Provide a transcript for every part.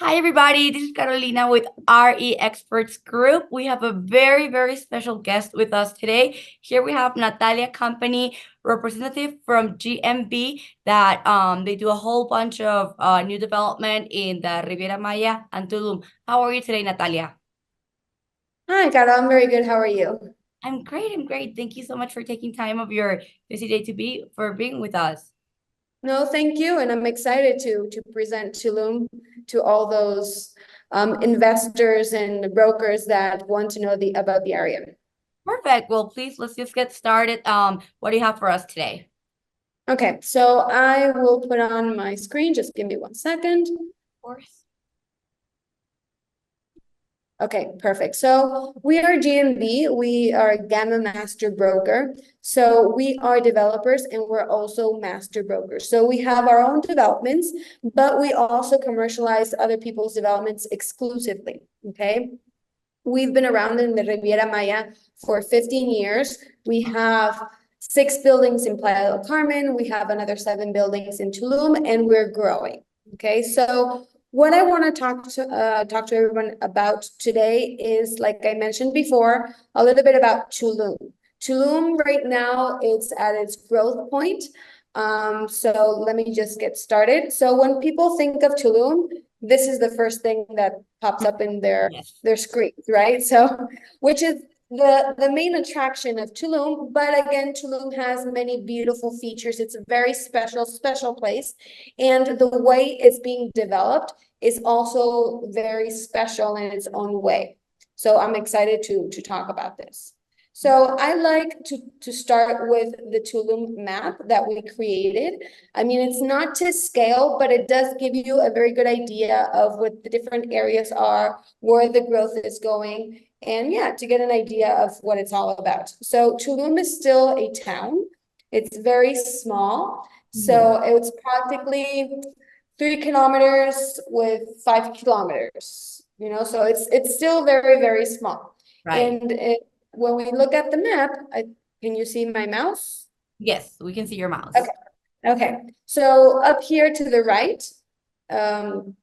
Hi, everybody. This is Carolina with RE Experts Group. We have a very, very special guest with us today. Here we have Natalia Company representative from GMB that they do a whole bunch of new development in the Riviera Maya and Tulum. How are you today, Natalia? Hi, Carol. I'm very good. How are you? I'm great. I'm great. Thank you so much for taking time of your busy day for being with us. No, thank you. And I'm excited to present Tulum to all those investors and brokers that want to know about the area. Perfect. Well, please let's just get started. What do you have for us today? Okay, so I will put on my screen. Just give me 1 second. Of course. Okay, perfect. So we are GMB. We are a Gamma Master Broker. So we are developers and we're also master brokers. So we have our own developments, but we also commercialize other people's developments exclusively. Okay. We've been around in the Riviera Maya for 15 years. We have 6 buildings in Playa del Carmen. We have another 7 buildings in Tulum, and we're growing. Okay, so what I want to talk to everyone about today is, like I mentioned before, a little bit about Tulum. Tulum right now is at its growth point. So let me just get started. So when people think of Tulum, this is the first thing that pops up in Yes. their screens, right? So, which is the main attraction of Tulum. But again, Tulum has many beautiful features. It's a very special place, and the way it's being developed is also very special in its own way. So I'm excited to talk about this. So I like to start with the Tulum map that we created. I mean, it's not to scale, but it does give you a very good idea of what the different areas are, where the growth is going, and yeah, to get an idea of what it's all about. So Tulum is still a town. It's very small. Mhm. So it's practically 3 kilometers with 5 kilometers, so it's still very small. Right. And when we look at the map, can you see my mouse? Yes, we can see your Okay. mouse. Okay, so up here to the right, um,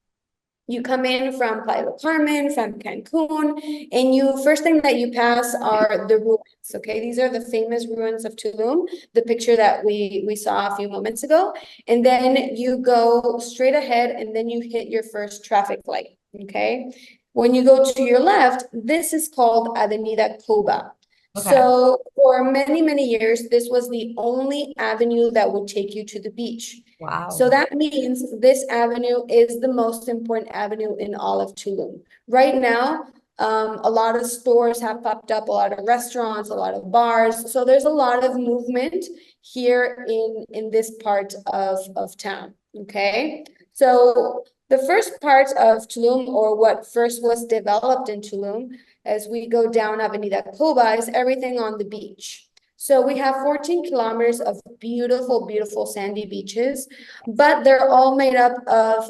you come in from Playa del Carmen, from Cancun, and you first thing that you pass are the ruins. Okay, these are the famous ruins of Tulum, the picture that we saw a few moments ago, and then you go straight ahead, and then you hit your first traffic light. Okay, when you go to your left, this is called Avenida Cuba. Okay. So for many years, this was the only avenue that would take you to the beach. So Wow. that means this avenue is the most important avenue in all of Tulum. Right now, a lot of stores have popped up, a lot of restaurants, a lot of bars. So there's a lot of movement here in this part of town. Okay. So the first part of Tulum, or what first was developed in Tulum, as we go down Avenida Cuba, is everything on the beach. So we have 14 kilometers of beautiful sandy beaches, but they're all made up of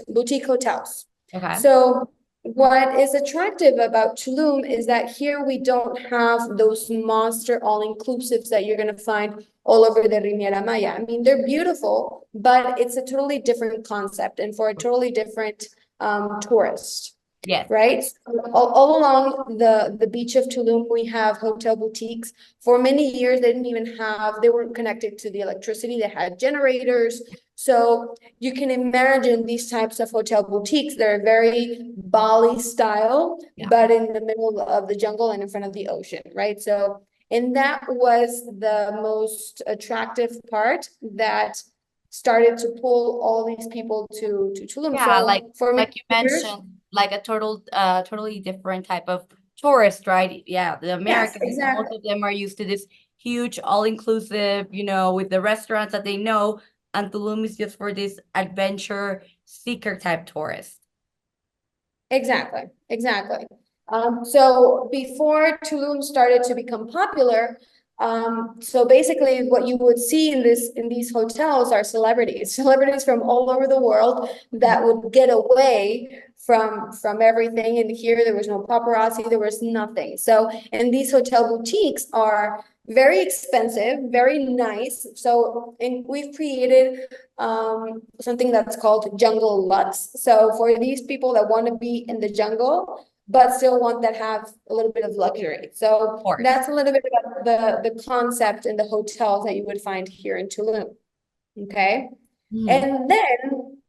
boutique hotels. Okay. So what is attractive about Tulum is that here we don't have those monster all-inclusives that you're going to find all over the Riviera Maya. I mean, they're beautiful, but it's a totally different concept and for a totally different tourist. Yes. Right? All along the beach of Tulum, we have hotel boutiques. For many years, they weren't connected to the electricity. They had generators. So you can imagine these types of hotel boutiques. They're very Bali style, Yeah. but in the middle of the jungle and in front of the ocean, right? So, and that was the most attractive part that started to pull all these people to Tulum. Yeah, like So for many like you years, mentioned, like a totally different type of tourist, right? Yeah, the yes, Americans, most exactly. of them are used to this huge all-inclusive, with the restaurants that they know, and Tulum is just for this adventure seeker type tourist. Exactly. So before Tulum started to become popular, so basically what you would see in these hotels are celebrities from all over the world that would get away from everything. And here there was no paparazzi, there was nothing. So, and these hotel boutiques are very expensive, very nice. So, and we've created something that's called jungle luts. So for these people that want to be in the jungle, but still want that have a little bit of luxury. So Of course. that's a little bit about the concept in the hotels that you would find here in Tulum. Okay. Mhm. And then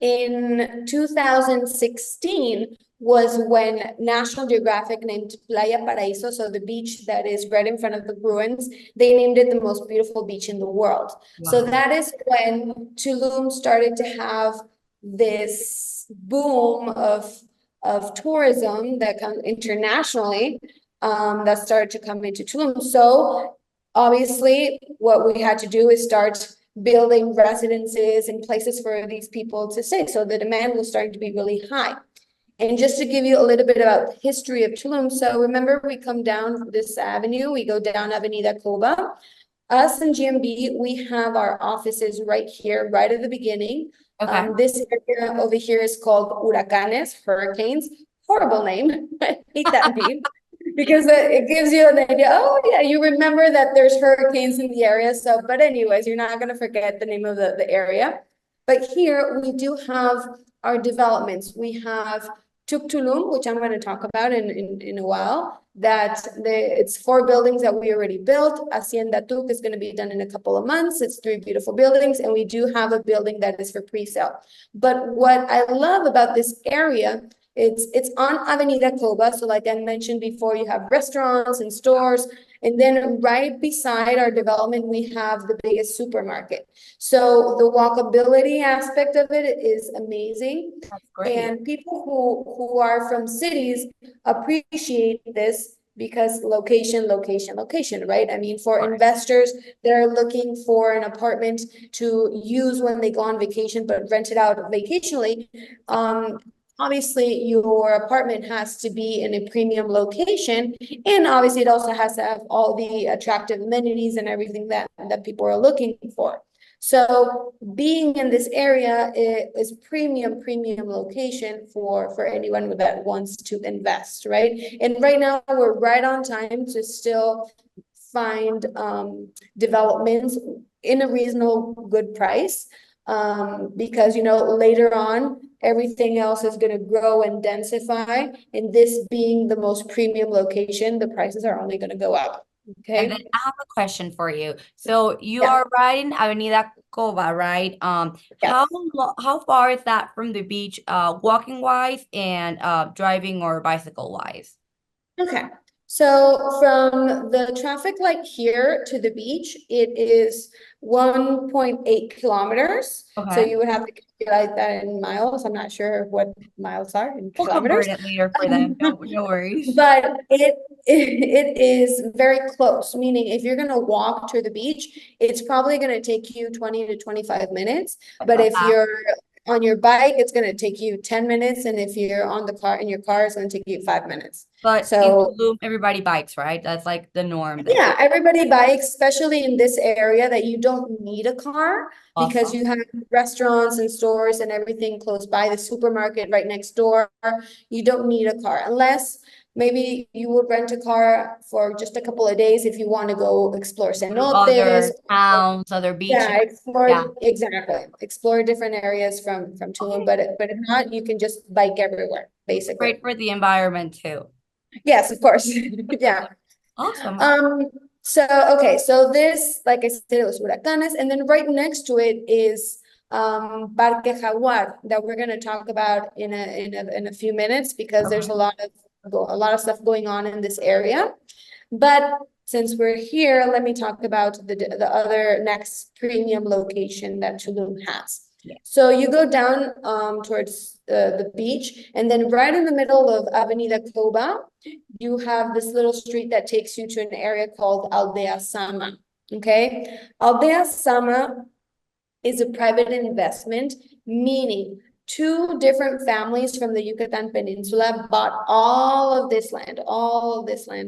in 2016 was when National Geographic named Playa Paraíso, so the beach that is right in front of the ruins, they named it the most beautiful beach in the world. So Wow. that is when Tulum started to have this boom of tourism that comes internationally, that started to come into Tulum. So obviously, what we had to do is start building residences and places for these people to stay. So the demand was starting to be really high. And just to give you a little bit about the history of Tulum, so remember we come down this avenue, we go down Avenida Coba. Us and GMB, we have our offices right here, right at the beginning. Okay. This area over here is called Huracanes, hurricanes. Horrible name. I hate that name because it gives you an idea. Oh yeah, you remember that there's hurricanes in the area. So, but anyways, you're not gonna forget the name of the area. But here we do have our developments. We have Tuk Tulum, which I'm going to talk about in a while, that it's 4 buildings that we already built. Hacienda Tuk is going to be done in a couple of months. It's 3 beautiful buildings, and we do have a building that is for pre-sale. But what I love about this area, it's on Avenida Coba. So like I mentioned before, you have restaurants and stores. And then right beside our development, we have the biggest supermarket. So the walkability aspect of it is amazing. That's great. And people who are from cities appreciate this because location, location, location, right? I mean, for Of course. investors that are looking for an apartment to use when they go on vacation, but rent it out vacationally, obviously your apartment has to be in a premium location, and obviously it also has to have all the attractive amenities and everything that people are looking for. So being in this area is premium location for anyone that wants to invest, right? And right now we're right on time to still find developments in a reasonable good price, because later on everything else is going to grow and densify, and this being the most premium location, the prices are only going to go up. And then Okay. I have a question for you. So you Yeah. are right in Avenida Cova, right? Yes. How far is that from the beach, walking wise and driving or bicycle wise? Okay, so from the traffic light here to the beach, it is 1.8 kilometers. So Okay. you would have to calculate that in miles. I'm not sure what miles are in We'll convert kilometers. it later for them. No worries. But it is very close, meaning if you're gonna walk to the beach, it's probably gonna take you 20 to 25 minutes. That's But not if bad. you're on your bike, it's gonna take you 10 minutes, and if you're on the car in your car, it's gonna take you 5 minutes. But in So Tulum, everybody bikes, right? That's like the norm there. yeah, everybody bikes, especially in this area that you don't need a car because Awesome. you have restaurants and stores and everything close by, the supermarket right next door. You don't need a car unless maybe you would rent a car for just a couple of days if you want to go explore To cenotes. other towns, other beaches. Yeah, Yeah. explore exactly. Explore different areas from Tulum, Okay. but if not, you can just bike everywhere, basically. Great for the environment too. Yes, of course. Yeah. Awesome. Um, so okay, so this, like I said, it was Huracanes, and then right next to it is Parque Jaguar that we're gonna talk about in a few minutes because there's Okay. a lot of stuff going on in this area. But since we're here, let me talk about the other next premium location that Tulum has. Yeah. So you go down towards the beach, and then right in the middle of Avenida Coba, you have this little street that takes you to an area called Aldea Sama. Okay, Aldea Sama is a private investment, meaning 2 different families from the Yucatan Peninsula bought all of this land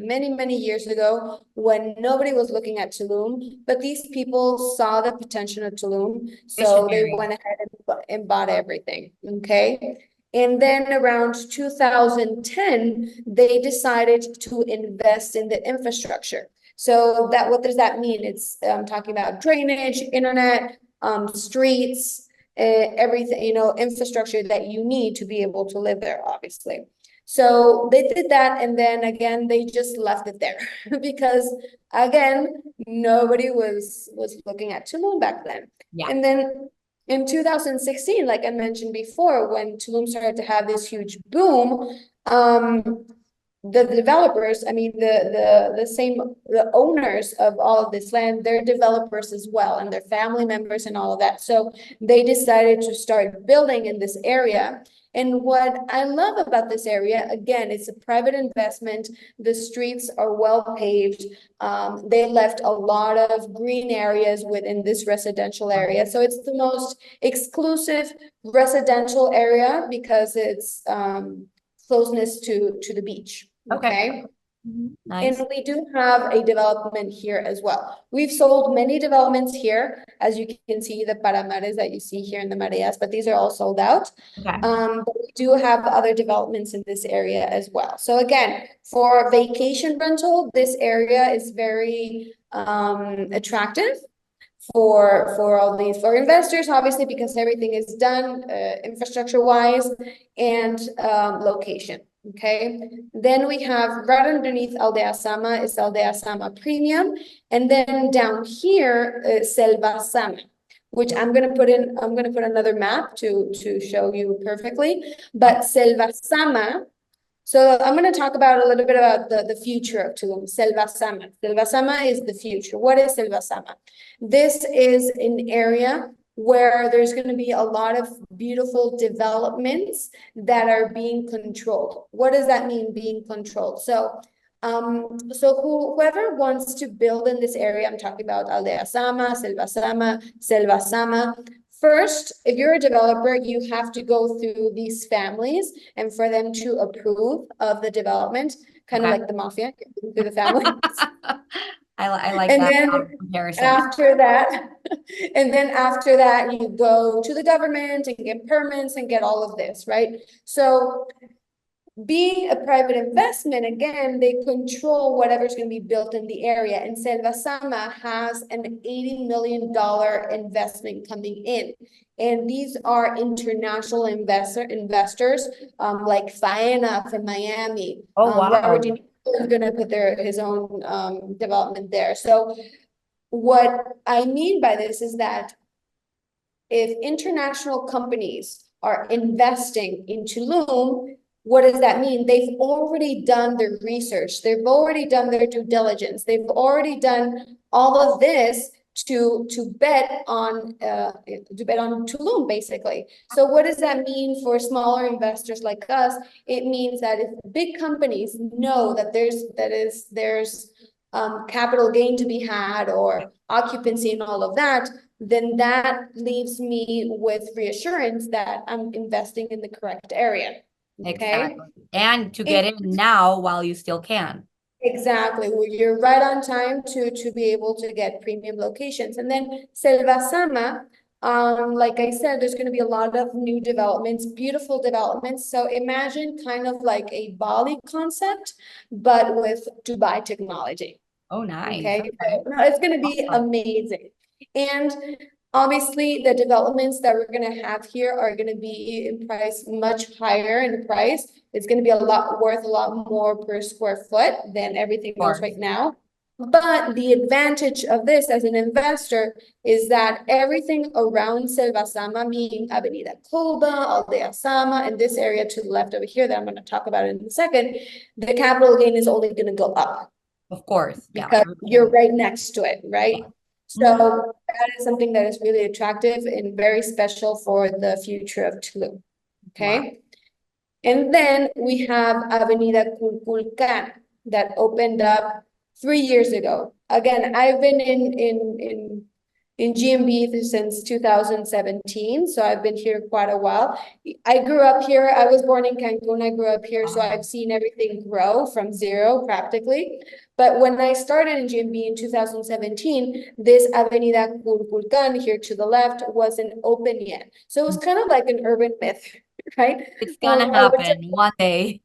many years ago when nobody was looking at Tulum. But these people saw the potential of Tulum, so they Visionary. went ahead and bought everything. Okay. And then around 2010, they decided to invest in the infrastructure. So that, what does that mean? It's talking about drainage, internet, streets, everything, infrastructure that you need to be able to live there, obviously. So they did that, and then again, they just left it there because again, nobody was looking at Tulum back then. Yeah. And then in 2016, like I mentioned before, when Tulum started to have this huge boom, the developers, I mean, the owners of all of this land, they're developers as well, and their family members and all of that. So they decided to start building in this area. And what I love about this area, again, it's a private investment. The streets are well paved. They left a lot of green areas within this residential area. So it's the most exclusive residential area because it's closeness to the beach. Okay. Nice. And we do have a development here as well. We've sold many developments here, as you can see, the Paramares that you see here in the Mareas, but these are all sold out. Okay. But we do have other developments in this area as well. So again, for vacation rental, this area is very attractive for all these, for investors, obviously, because everything is done infrastructure wise and location. Okay, then we have right underneath Aldea Sama is Aldea Sama Premium, and then down here Selva Sama, which I'm gonna put another map to show you perfectly. But Selva Sama, so I'm going to talk about a little bit about the future of Tulum, Selva Sama. Selva Sama is the future. What is Selva Sama? This is an area where there's going to be a lot of beautiful developments that are being controlled. What does that mean, being controlled? So whoever wants to build in this area, I'm talking about Aldea Sama, Selva Sama. First, if you're a developer, you have to go through these families and for them to approve of the development, kind of like the mafia, through the family. I like And that then comparison. after that, you go to the government and get permits and get all of this, right? So being a private investment, again, they control whatever's going to be built in the area. And Selva Sama has an $80 million investment coming in. And these are international investors, like Faena from Miami. Oh, wow. Robert De Niro is going to put his own development there. So what I mean by this is that if international companies are investing in Tulum, what does that mean? They've already done their research. They've already done their due diligence. They've already done all of this to bet on Tulum, basically. So what does that mean for smaller investors like us? It means that if big companies know that there's capital gain to be had or occupancy and all of that, then that leaves me with reassurance that I'm investing in the correct area. Okay. Exactly. And to get in now while you still can. Exactly. Well, you're right on time to be able to get premium locations. And then Selva Sama, like I said, there's going to be a lot of new developments, beautiful developments. So imagine kind of like a Bali concept, but with Dubai technology. Oh, nice. Okay. So, no, it's going to be amazing. And obviously, the developments that we're going to have here are going to be in price much higher in price. It's going to be worth a lot more per square foot than everything else right now. But the advantage of this as an investor is that everything around Selva Sama, meaning Avenida Coba, Aldea Sama, and this area to the left over here that I'm going to talk about in a second, the capital gain is only going to go up. Of course. Because you're right next to it, right? So that is something that is really attractive and very special for the future of Tulum. Okay. Wow. And then we have Avenida Culculcan that opened up 3 years ago. Again, I've been in GMB since 2017, so I've been here quite a while. I grew up here. I was born in Cancun. I grew up here, so I've seen everything grow from zero practically. But when I started in GMB in 2017, this Avenida Culculcan here to the left wasn't open yet. So it was kind of like an urban myth, right? It's gonna happen one day.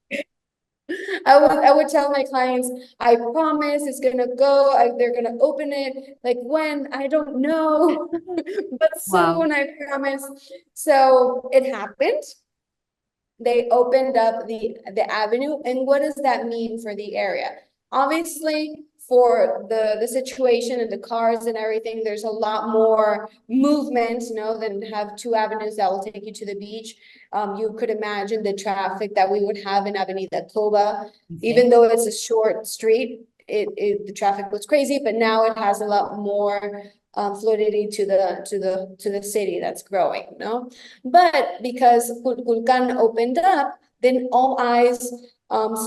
I would tell my clients, I promise it's gonna go, they're gonna open it, like when, I don't know, but Wow. soon, I promise. So it happened. They opened up the avenue. And what does that mean for the area? Obviously, for the situation and the cars and everything, there's a lot more movement, than have two avenues that will take you to the beach. You could imagine the traffic that we would have in Avenida Toba, even Okay. though it's a short street. The traffic was crazy, but now it has a lot more fluidity to the city that's growing, no? But because Kulkan opened up, then all eyes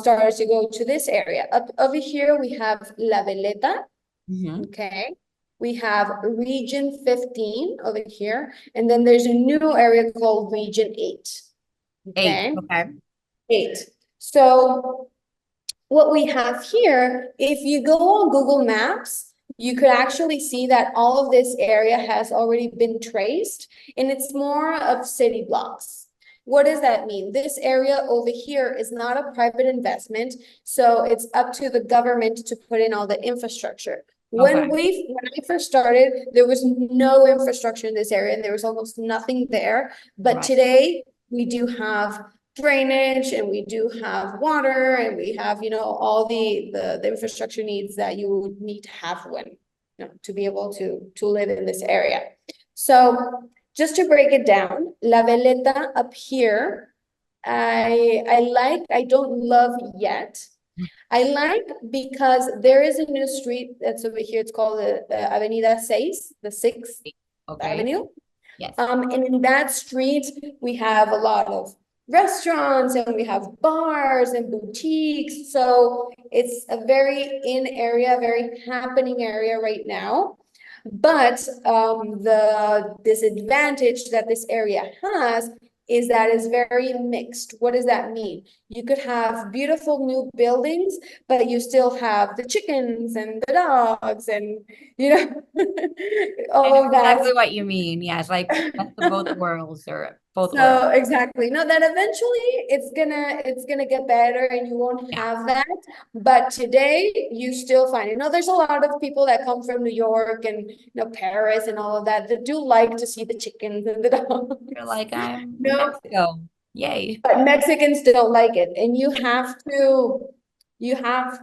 started to go to this area. Up over here, we have La Veleta, Mm-hmm. okay? We have Region 15 over here, and then there's a new area called Region 8, 8. okay? Okay. 8. So what we have here, if you go on Google Maps, you could actually see that all of this area has already been traced, and it's more of city blocks. What does that mean? This area over here is not a private investment, so it's up to the government to put in all the infrastructure. Okay. When I first started, there was no infrastructure in this area, and there was almost nothing there. But Right. today, we do have drainage, and we do have water, and we have, all the infrastructure needs that you would need to have to be able to live in this area. So just to break it down, La Veleta up here, I don't love yet. I like because there is a new street that's over here. It's called the Avenida 6, the 6th Okay. Avenue. Yes. And in that street, we have a lot of restaurants, and we have bars and boutiques. So it's a very in area, very happening area right now. But the disadvantage that this area has is that it's very mixed. What does that mean? You could have beautiful new buildings, but you still have the chickens and the dogs and, I know all of that. exactly what you mean. Yes, like best of both worlds or both worlds. So exactly. No, that eventually it's gonna get better, and you won't Yeah. have that. But today you still find it. There's a lot of people that come from New York and Paris and all of that do like to see the chickens and the dogs. You're like, I'm in No, Mexico. Yay. but Mexicans don't like it. And you have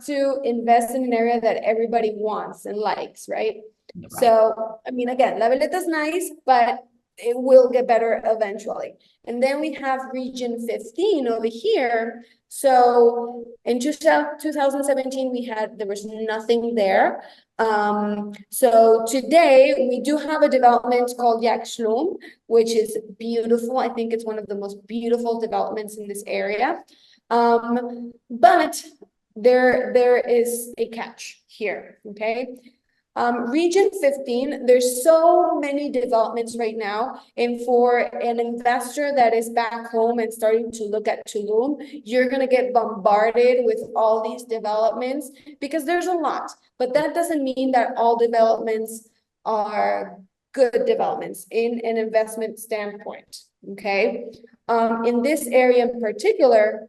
to invest in an area that everybody wants and likes, right? Right. So, I mean, again, La Veleta's nice, but it will get better eventually. And then we have Region 15 over here. So in 2017, there was nothing there. So today we do have a development called Yaxlum, which is beautiful. I think it's one of the most beautiful developments in this area. But there is a catch here, okay? Region 15, there's so many developments right now. And for an investor that is back home and starting to look at Tulum, you're going to get bombarded with all these developments because there's a lot. But that doesn't mean that all developments are good developments in an investment standpoint. Okay. In this area in particular,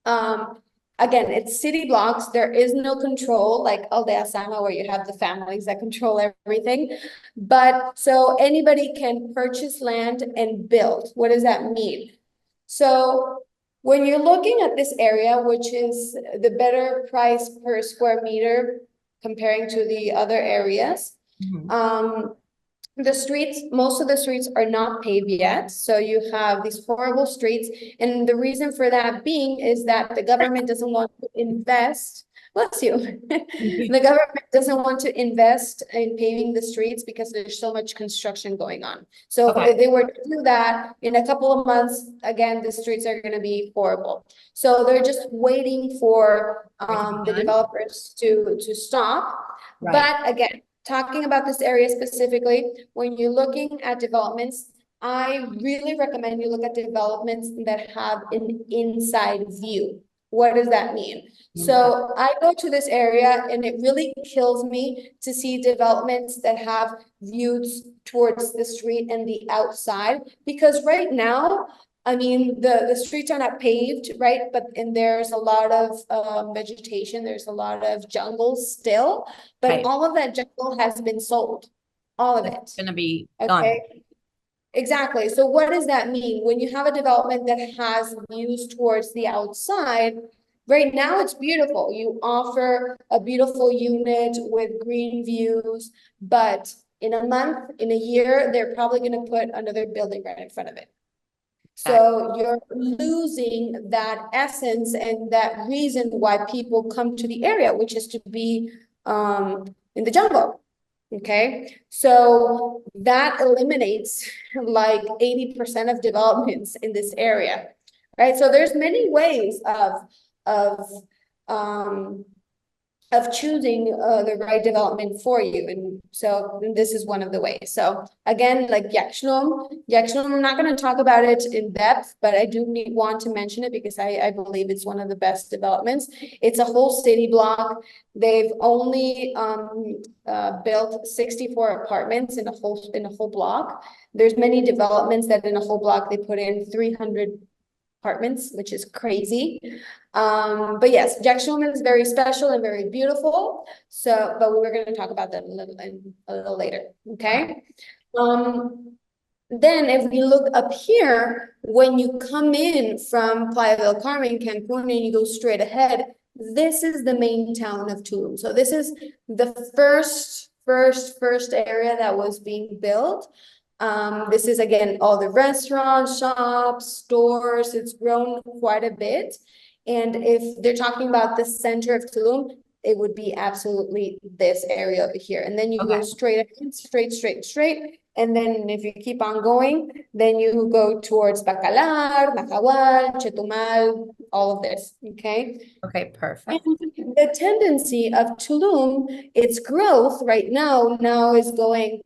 um, again, it's city blocks. There is no control like Aldea Sama, where you have the families that control everything. But so anybody can purchase land and build. What does that mean? So when you're looking at this area, which is the better price per square meter comparing to the other areas, Mhm. most of the streets are not paved yet. So you have these horrible streets. And the reason for that being is that the government doesn't want to invest. Bless you. The government doesn't want to invest in paving the streets because there's so much construction going on. So Okay. if they were to do that in a couple of months, again, the streets are going to be horrible. So they're just waiting for For it to be the done. developers to stop. Right. But again, talking about this area specifically, when you're looking at developments, I really recommend you look at developments that have an inside view. What does that mean? Inside. So I go to this area, and it really kills me to see developments that have views towards the street and the outside, because right now I mean, the streets are not paved, right? But and there's a lot of vegetation, there's a lot of jungle still, but Right. all of that jungle has been sold, all of It's it. gonna be gone. Okay, exactly. So what does that mean? When you have a development that has views towards the outside, right now it's beautiful. You offer a beautiful unit with green views, but in a month, in a year, they're probably going to put another building right in front of it. That So you're losing that essence and that reason why people come to the area, which is to be in the jungle. Okay, so that eliminates like 80% of developments in this area, right? So there's many ways of um of choosing the right development for you. And so this is one of the ways. So again, like Yaxlum, I'm not going to talk about it in depth, but I do want to mention it because I believe it's one of the best developments. It's a whole city block. They've only built 64 apartments in a whole block. There's many developments that in a whole block they put in 300 apartments, which is crazy. But yes, Jack Schulman is very special and very beautiful. So, but we were going to talk about that a little later. Okay. Then if we look up here, when you come in from Playa del Carmen, Cancun, and you go straight ahead, this is the main town of Tulum. So this is the first area that was being built. This is again all the restaurants, shops, stores. It's grown quite a bit. And if they're talking about the center of Tulum, it would be absolutely this area over here. And then you okay. go straight ahead, straight. And then if you keep on going, then you go towards Bacalar, Nacahual, Chetumal, all of this, okay? Okay, And perfect. the tendency of Tulum, its growth right now is going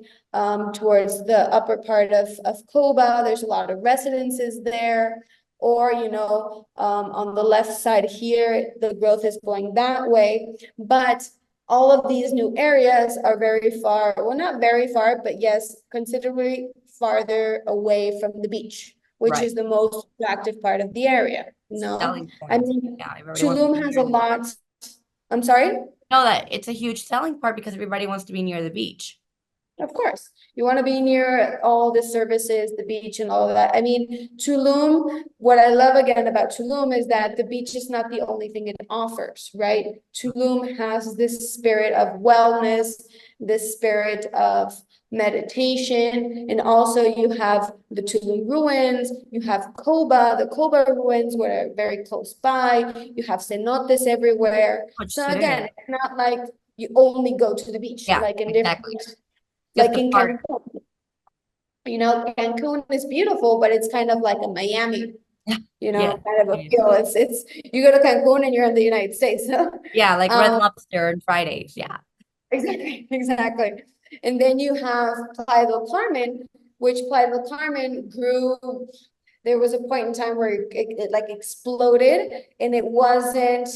towards the upper part of Coba. There's a lot of residences there. Or, on the left side here, the growth is going that way. But all of these new areas are very far, well, not very far, but yes, considerably farther away from the beach, which Right. is the most attractive part of the area. Selling I point. mean, Yeah, everybody wants to Tulum be has a near the lot. I'm sorry? know that it's a huge selling part because everybody wants to be near the beach. Of course, you want to be near all the services, the beach and all of that. I mean, Tulum, what I love again about Tulum is that the beach is not the only thing it offers, right? Tulum has this spirit of wellness, this spirit of meditation, and also you have the Tulum ruins, you have Coba, the Coba ruins were very close by, you have cenotes everywhere. Much So too. again, it's not like you only go to the beach, Yeah, like in exactly. different Just like a in part. Cancun. Cancun is beautiful, but it's kind of like a Miami, Yeah. kind of a Yeah, feel. It's you go to Cancun and you're in the United States. yeah, like Red um, Lobster and Fridays. Yeah. exactly. And then you have Playa del Carmen, which Playa del Carmen grew. There was a point in time where it like exploded and it wasn't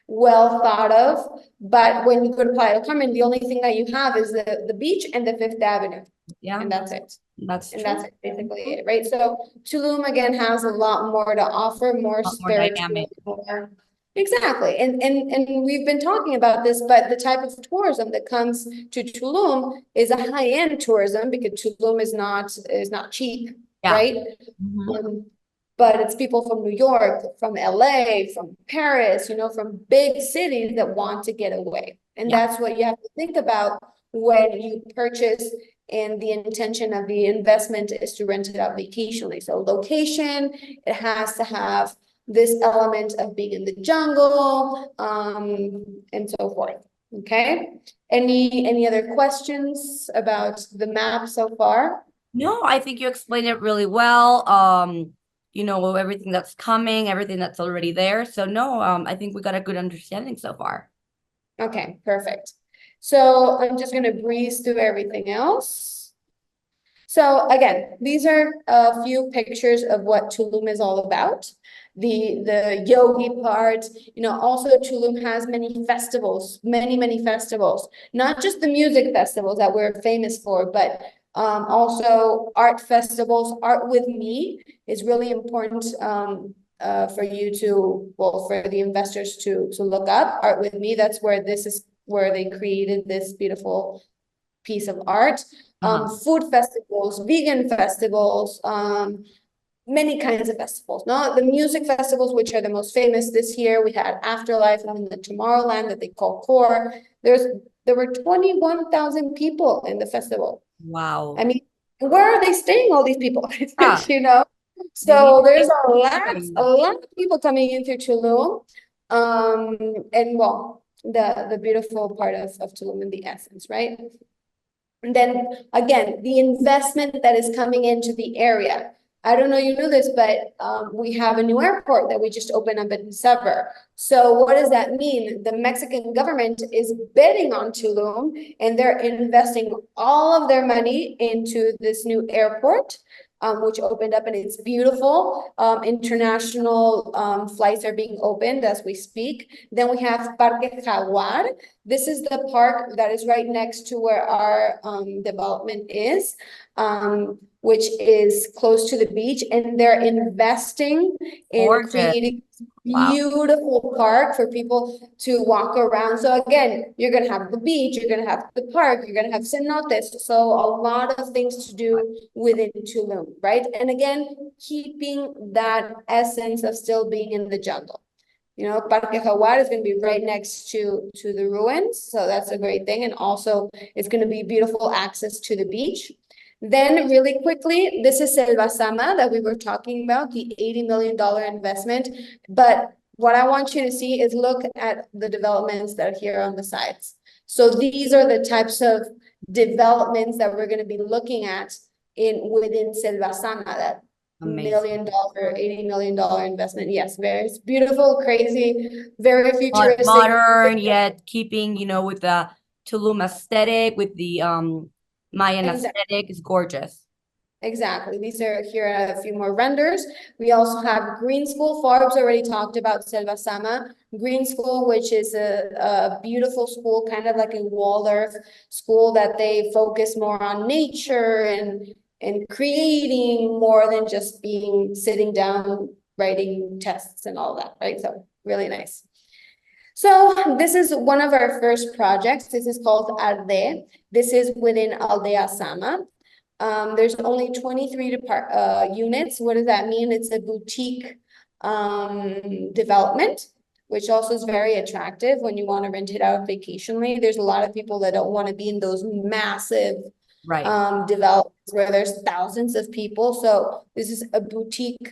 well thought of. But when you go to Playa del Carmen, the only thing that you have is the beach and the Fifth Avenue, Yeah, and that's it. that's And that's true. basically it, right? So Tulum again has a lot more to offer, more A lot more dynamic. spiritual, more exactly. And we've been talking about this, but the type of tourism that comes to Tulum is a high-end tourism because Tulum is not cheap, Yeah. right? Mhm. Um, but it's people from New York, from LA, from Paris, from big cities that want to get away. And Yeah. that's what you have to think about when you purchase, and the intention of the investment is to rent it out vacationally. So location, it has to have this element of being in the jungle, and so forth. Okay. Any other questions about the map so far? No, I think you explained it really well. Everything that's coming, everything that's already there. So no, I think we got a good understanding so far. Okay, perfect. So I'm just gonna breeze through everything else. So again, these are a few pictures of what Tulum is all about. The yogi part, also Tulum has many festivals, many festivals, not just the music festivals that we're famous for, but Also art festivals. Art with Me is really important for you to, well, for the investors to look up. Art with Me, that's where this is where they created this beautiful piece of art. Uh-huh. Food festivals, vegan festivals, many kinds of festivals. No, the music festivals, which are the most famous this year, we had Afterlife and the Tomorrowland that they call Core. There were 21,000 people in the festival. I Wow. mean, where are they staying, all these people? Yeah, You know? they need So to there's take a time. lot of people coming into Tulum. And well, the beautiful part of Tulum in the essence, right? And then again, the investment that is coming into the area. I don't know you knew this, but we have a new airport that we just opened up in December. So what does that mean? The Mexican government is bidding on Tulum and they're investing all of their money into this new airport, which opened up and it's beautiful. International flights are being opened as we speak. Then we have Parque Jaguar. This is the park that is right next to where our development is, which is close to the beach, and they're investing in Gorgeous. creating Wow. beautiful park for people to walk around. So again, you're gonna have the beach, you're gonna have the park, you're gonna have cenotes. So a lot of things to do within Tulum, right? And again, keeping that essence of still being in the jungle. You know, Parque Jaguar is going to be right next to the ruins, so that's a great thing. And also, it's going to be beautiful access to the beach. Then, really quickly, this is Selva Sama that we were talking about, the $80 million investment. But what I want you to see is look at the developments that are here on the sides. So these are the types of developments that we're going to be looking at in within Selva Sama, that Amazing. $80 million investment. Yes, very, it's beautiful, crazy, very But futuristic. modern yet keeping, with the Tulum aesthetic, with the Mayan Exactly. aesthetic is gorgeous. Exactly. These are here are a few more renders. We also have Green School. Forbes already talked about Selva Sama. Green School, which is a beautiful school, kind of like a Waldorf school that they focus more on nature and creating more than just being sitting down, writing tests and all that, right? So really nice. So this is one of our first projects. This is called Arde. This is within Aldea Sama. There's only 23 units. What does that mean? It's a boutique development, which also is very attractive when you want to rent it out vacationally. There's a lot of people that don't want to be in those massive Right. developments where there's thousands of people. So this is a boutique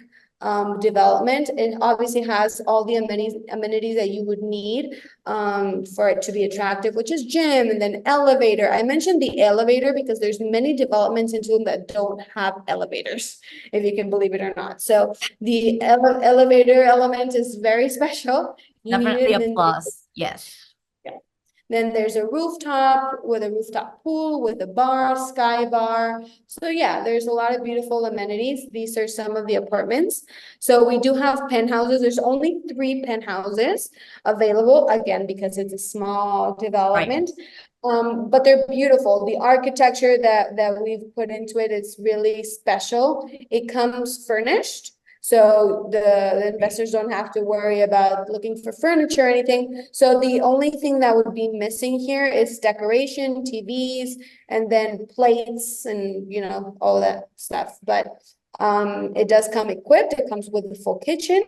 development. It obviously has all the amenities that you would need for it to be attractive, which is gym and then elevator. I mentioned the elevator because there's many developments into them that don't have elevators, if you can believe it or not. So the elevator element is very special. You need Definitely it a in. plus. Yes. Yeah. Then there's a rooftop with a rooftop pool with a bar, sky bar. So yeah, there's a lot of beautiful amenities. These are some of the apartments. So we do have penthouses. There's only 3 penthouses available, again, because it's a small Right. development. But they're beautiful. The architecture that we've put into it is really special. It comes furnished. So the investors don't have to worry about looking for furniture or anything. So the only thing that would be missing here is decoration, TVs, and then plates and, all that stuff. But it does come equipped. It comes with a full kitchen,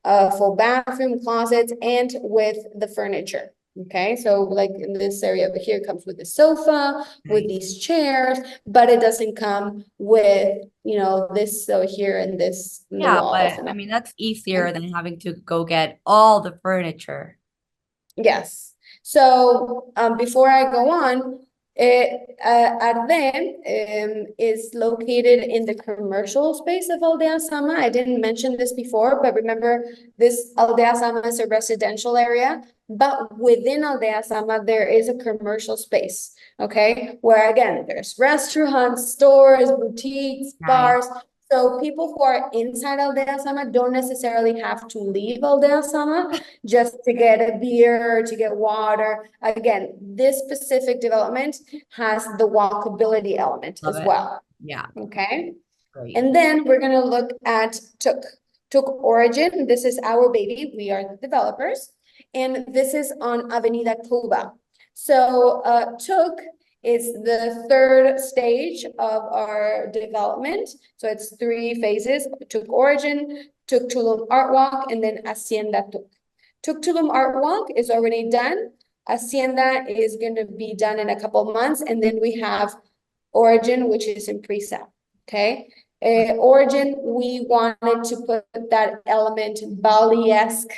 full bathroom, closets, and with the furniture. Okay, so like in this area over here, it comes with the sofa, with Nice. these chairs, but it doesn't come with, this over here and this in the Yeah, walls but and I all. mean that's easier than having to go get all the furniture. Yes. So before I go on, Arde is located in the commercial space of Aldea Sama. I didn't mention this before, but remember this Aldea Sama is a residential area, but within Aldea Sama, there is a commercial space, okay? Where again, there's restaurants, stores, boutiques, Nice. bars. So people who are inside Aldea Sama don't necessarily have to leave Aldea Sama just to get a beer, to get water. Again, this specific development has the walkability element Love as it. well. Yeah, Okay. great. And then we're gonna look at Tuk Origin. This is our baby. We are the developers. And this is on Avenida Cuba. So Tuk is the third stage of our development. So it's 3 phases: Tuk Origin, Tuk Tulum Art Walk, and then Hacienda Tuk. Tuk Tulum Art Walk is already done. Hacienda is going to be done in a couple months. And then we have Origin, which is in pre-sale. Okay. Origin, we wanted to put that element, Bali-esque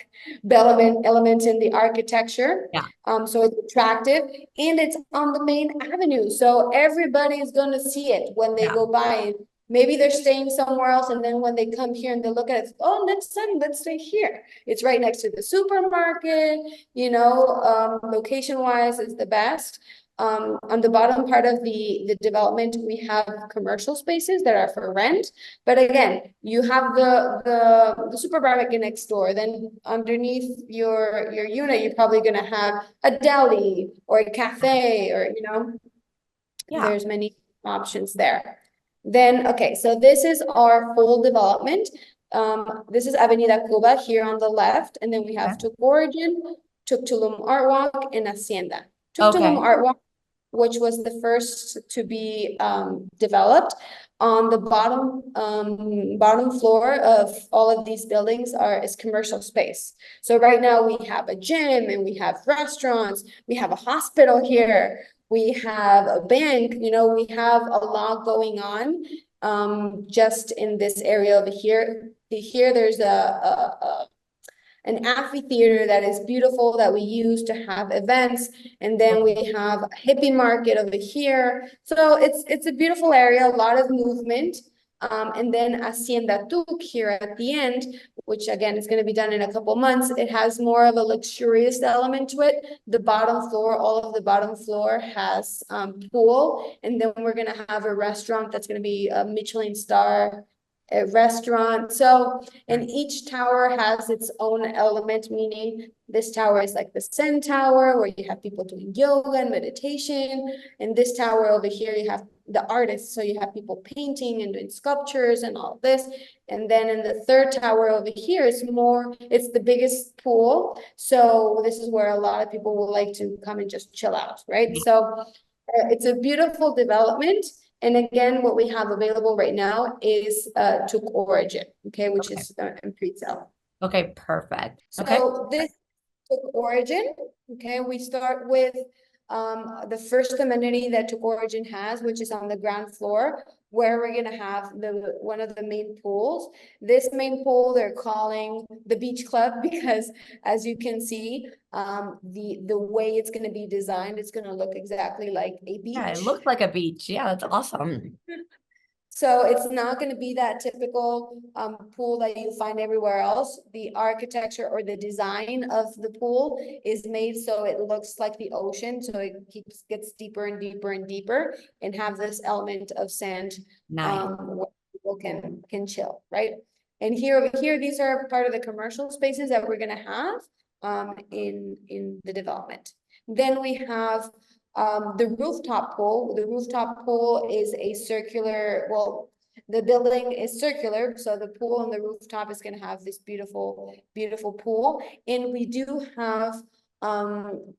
element in the architecture. Yeah, So it's attractive and it's on the main avenue. So everybody is going to see it when they yeah, go by. Maybe they're staying somewhere else, and then when they come here and they look at it, oh, let's stay here. It's right next to the supermarket, location-wise, it's the best. On the bottom part of the development, we have commercial spaces that are for rent. But again, you have the supermarket next door. Then underneath your unit, you're probably gonna have a deli or a cafe, or yeah. there's many options there. Then, okay, so this is our full development. This is Avenida Cuba here on the left, and then we have Okay. Tuk Origin, Tuk Tulum Art Walk, and Hacienda. Tuk Tulum Okay. Art Walk, which was the first to be developed. On the bottom floor of all of these buildings is commercial space. So right now we have a gym and we have restaurants, we have a hospital here, we have a bank, we have a lot going on just in this area over here. Here there's an amphitheater that is beautiful that we use to have events. And then we have a hippie market over here. So it's a beautiful area, a lot of movement. And then Hacienda Tuk here at the end, which again is going to be done in a couple months. It has more of a luxurious element to it. The bottom floor, all of the bottom floor has pool. And then we're going to have a restaurant that's going to be a Michelin star a restaurant. So, and each tower has its own element, meaning this tower is like the Zen Tower, where you have people doing yoga and meditation. And this tower over here, you have the artists. So you have people painting and doing sculptures and all this. And then in the third tower over here is it's the biggest pool. So this is where a lot of people will like to come and just chill out, right? So it's a beautiful development. And again, what we have available right now is Tuk Origin, okay, which Okay. is in pre-sale. Okay, perfect. Okay. So this Tuk Origin, okay, we start with the first amenity that Tuk Origin has, which is on the ground floor, where we're gonna have one of the main pools. This main pool they're calling the beach club because, as you can see, the way it's gonna be designed, it's gonna look exactly like a Yeah, it beach. looks like a beach. Yeah, that's awesome. So it's not going to be that typical pool that you find everywhere else. The architecture or the design of the pool is made so it looks like the ocean. So it gets deeper and deeper and deeper and have this element of sand Nice. where people can chill, right? And over here, these are part of the commercial spaces that we're going to have in the development. Then we have the rooftop pool. The rooftop pool is a circular, well, the building is circular, so the pool on the rooftop is going to have this beautiful, beautiful pool. And we do have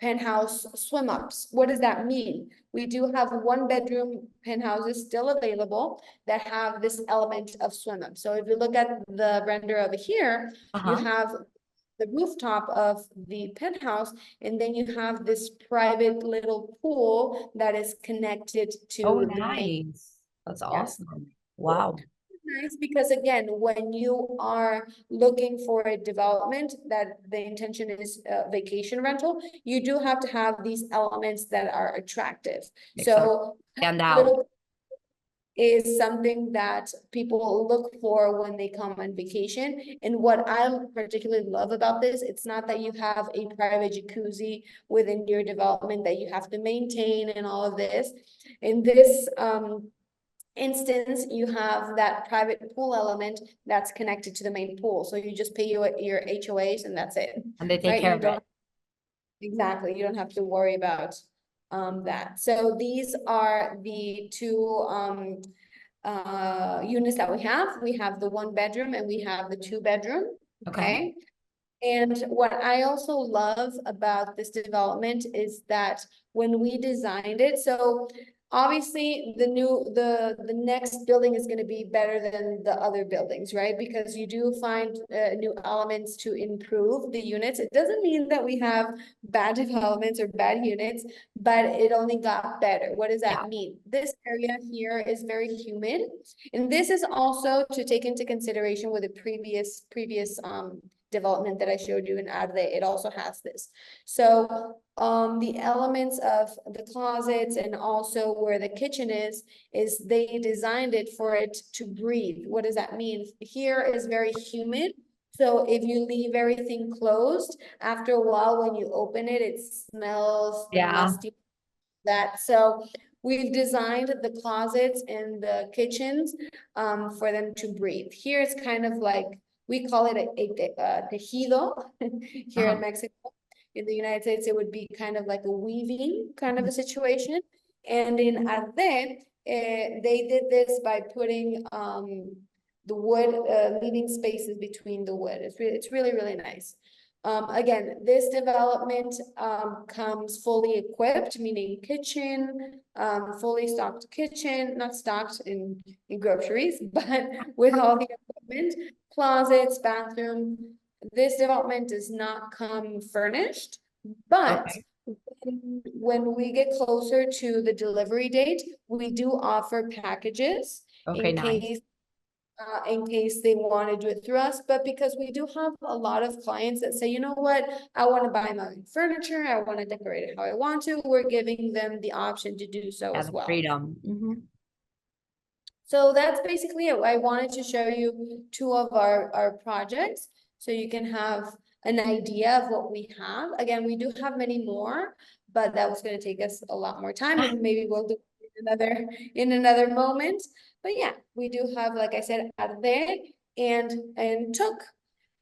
penthouse swim ups. What does that mean? We do have 1-bedroom penthouses still available that have this element of swim up. So if you look at the render over here, you have the rooftop of the penthouse, and then you have this private little pool that is connected Oh, to the main. nice. That's Yeah. awesome. Wow. Nice, because again, when you are looking for a development that the intention is vacation rental, you do have to have these elements that are attractive. Makes sense. So Stand out. little is something that people look for when they come on vacation. And what I particularly love about this, it's not that you have a private jacuzzi within your development that you have to maintain and all of this. In this instance, you have that private pool element that's connected to the main pool. So you just pay your HOAs and that's it, And they take right? care You of it. don't, exactly, you don't have to worry about that. So these are the two units that we have. We have the 1 bedroom and we have the 2 bedroom, Okay. okay? And what I also love about this development is that when we designed it, so obviously the next building is going to be better than the other buildings, right? Because you do find new elements to improve the units. It doesn't mean that we have bad developments or bad units, but it only got better. What does Yeah. that mean? This area here is very humid, and this is also to take into consideration with the previous development that I showed you in Arde. It also has this. So the elements of the closets and also where the kitchen is they designed it for it to breathe. What does that mean? Here is very humid. So if you leave everything closed, after a while, when you open it, it smells the Yeah. musty that. So we've designed the closets and the kitchens for them to breathe. Here it's kind of like, we call it a tejido here in Uh-huh. Mexico. In the United States, it would be kind of like a weaving kind of a situation. And in Arte, they did this by putting the wood, leaving spaces between the wood. It's really, really nice. Again, this development comes fully equipped, meaning kitchen, fully stocked kitchen, not stocked in groceries, but with all the equipment, closets, bathroom. This development does not come furnished, but Okay. when we get closer to the delivery date, we do offer packages Okay, in nice. case they want to do it through us. But because we do have a lot of clients that say, you know what, I want to buy my own furniture, I want to decorate it how I want to, we're giving them the option to do so Yeah, as the well. freedom. So that's basically it. I wanted to show you two of our projects so you can have an idea of what we have. Again, we do have many more, but that was going to take us a lot more time, and maybe we'll do it in another moment. But yeah, we do have, like I said, Arde and Took.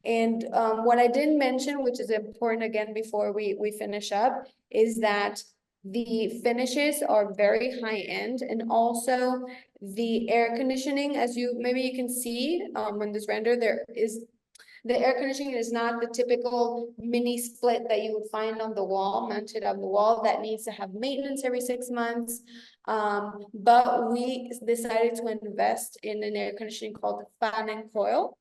And what I didn't mention, which is important again before we finish up, is that the finishes are very high end, and also the air conditioning, as you maybe you can see on this render, there is the air conditioning is not the typical mini split that you would find on the wall, mounted on the wall, that needs to have maintenance every 6 months. But we decided to invest in an air conditioning called fan and coil,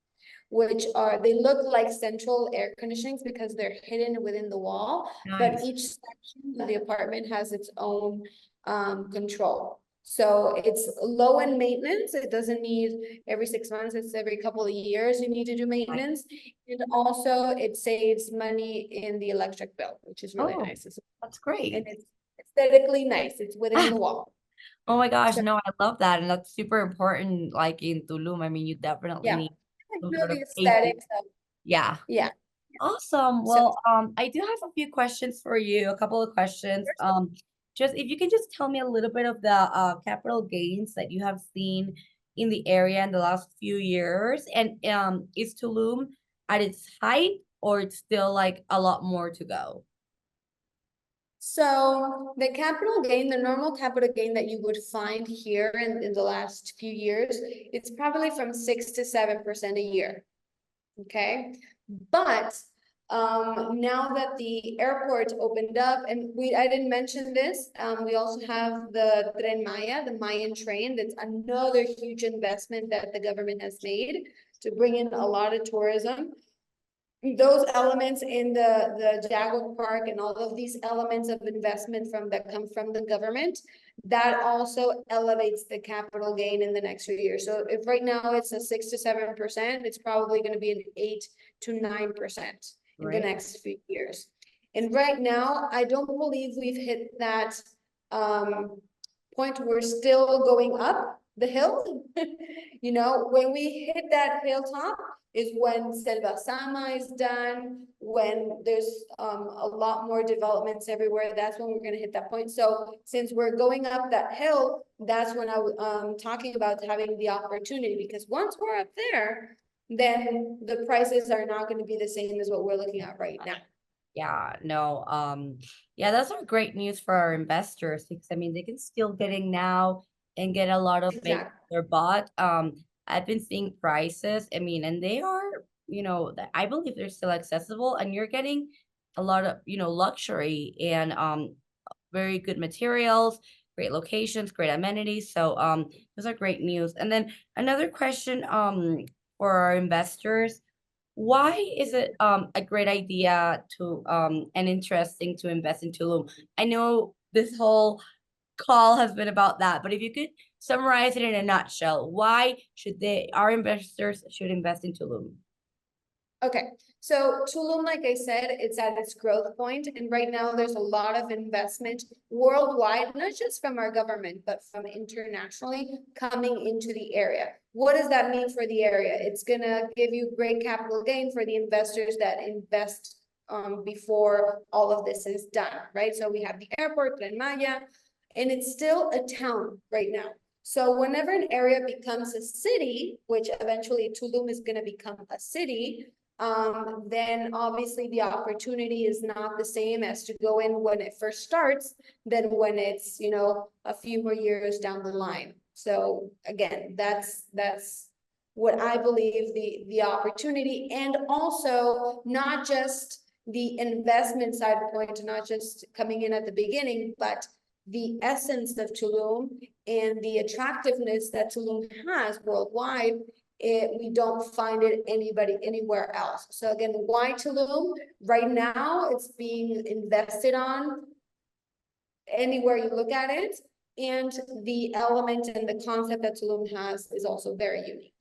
which are, they look like central air conditionings because they're hidden within the wall, but Nice. each section of the apartment has its own control. So it's low in maintenance. It doesn't need every 6 months, it's every couple of years you need to do Nice. maintenance. And also it saves money in the electric bill, which is really Oh, nice. that's And great. it's aesthetically nice. It's within the wall. Oh my gosh, So no, I love that. And that's super important, like in Tulum. I mean, you definitely yeah, need you some know sort of the AC. aesthetics of, Yeah. yeah. Awesome. So Well, I do have a few questions for you, a couple of questions. Just if you can just tell me a little bit of the capital gains that you have seen in the area in the last few years. And is Tulum at its height or it's still like a lot more to go? So the capital gain, the normal capital gain that you would find here in the last few years, it's probably from 6 to 7% a year. Okay. But now that the airport opened up, and I didn't mention this, we also have the Tren Maya, the Mayan train. That's another huge investment that the government has made to bring in a lot of tourism. Those elements in the Jaguar Park and all of these elements of investment from that come from the government, that also elevates the capital gain in the next few years. So if right now it's a 6 to 7%, it's probably going to be an 8 to 9% in the Right. next few years. And right now, I don't believe we've hit that point. We're still going up. the hill. You know, when we hit that hilltop is when Selva Sama is done, when there's a lot more developments everywhere. That's when we're going to hit that point. So since we're going up that hill, that's when talking about having the opportunity, because once we're up there, then the prices are not going to be the same as what we're looking at right now. Yeah, no, yeah, those are great news for our investors because I mean they can still get in now and get a lot of big Exactly. their bought. I've been seeing prices, I mean, and they are, I believe they're still accessible and you're getting a lot of, luxury and very good materials, great locations, great amenities. So those are great news. And then another question for our investors, why is it a great idea to and interesting to invest in Tulum? I know this whole call has been about that, but if you could summarize it in a nutshell, why should our investors should invest in Tulum? Okay, so Tulum, like I said, it's at its growth point, and right now there's a lot of investment worldwide, not just from our government, but from internationally coming into the area. What does that mean for the area? It's gonna give you great capital gain for the investors that invest before all of this is done, right? So we have the airport, Tren Maya, and it's still a town right now. So whenever an area becomes a city, which eventually Tulum is going to become a city, then obviously the opportunity is not the same as to go in when it first starts than when it's, you know, a few more years down the line. So again, that's what I believe the opportunity, and also not just the investment side point, not just coming in at the beginning, but the essence of Tulum and the attractiveness that Tulum has worldwide. We don't find it anywhere else. So again, why Tulum? Right now, it's being invested on anywhere you look at it, and the element and the concept that Tulum has is also very unique.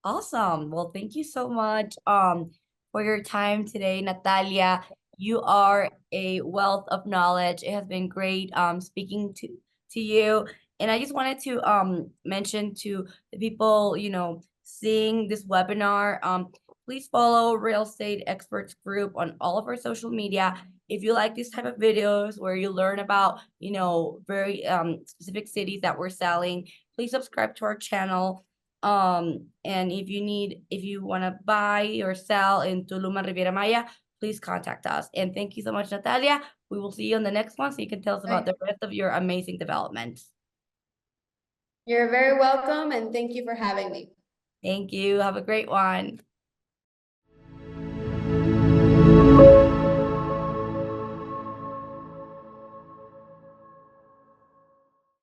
Awesome. Well, thank you so much for your time today, Natalia. You are a wealth of knowledge. It has been great speaking to you. And I just wanted to mention to the people, seeing this webinar, please follow Real Estate Experts Group on all of our social media. If you like these type of videos where you learn about, very specific cities that we're selling, please subscribe to our channel. And if you want to buy or sell in Tulum and Riviera Maya, please contact us. And thank you so much, Natalia. We will see you on the next one so you can tell us about the rest of your amazing developments. You're very welcome, and thank you for having me. Thank you. Have a great one.